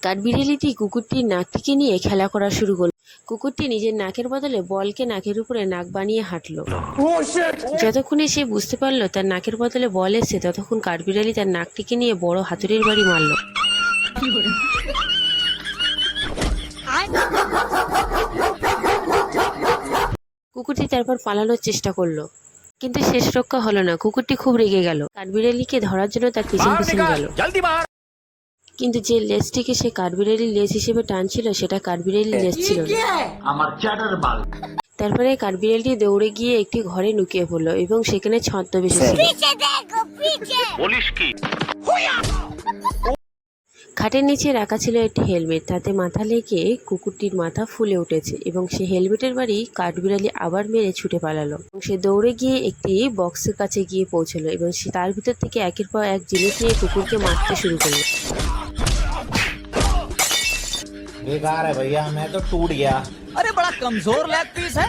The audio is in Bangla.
কাঠবিড়ালিটি কুকুরটির নাকটিকে নিয়ে খেলা করা শুরু করল। কুকুরটি নিজের নাকের বদলে বলকে নাকের উপরে নাক বানিয়ে হাঁটলো। যতক্ষণে সে বুঝতে পারলো তার নাকের বদলে বল এসছে, ততক্ষণ কাঠবিড়ালি তার নাকটিকে নিয়ে বড় হাতুড়ির বাড়ি মারল। কুকুরটি তারপর পালানোর চেষ্টা করলো, কিন্তু শেষ রক্ষা হলো না। কুকুরটি খুব রেগে গেল, কাঠবিড়ালিকে ধরার জন্য তার পিছন পিছন গেল। কিন্তু যে লেজটিকে সে কাঠবিড়ালির লেজ হিসেবে টানছিল সেটা কাঠবিড়ালির লেজ ছিল না। তারপরে কাঠবিড়ালিটি দৌড়ে গিয়ে একটি ঘরে লুকিয়ে পড়লো এবং সেখানে ছদ্মবেশে ছিল। খাটের নিচে রাখা ছিল একটি হেলমেট, তাতে মাথা লেগে কুকুরটির মাথা ফুলে উঠেছে এবং সে হেলমেটের বাড়ি কাঠবিড়ালি আবার মেরে ছুটে পালালো। সে দৌড়ে গিয়ে একটি বক্সের কাছে গিয়ে পৌঁছলো এবং সে তার ভিতর থেকে একের পর এক জিনিস নিয়ে কুকুরকে মারতে শুরু করলো। बेकार है भैया, मैं तो टूट गया। अरे बड़ा कमजोर लेग पीस है।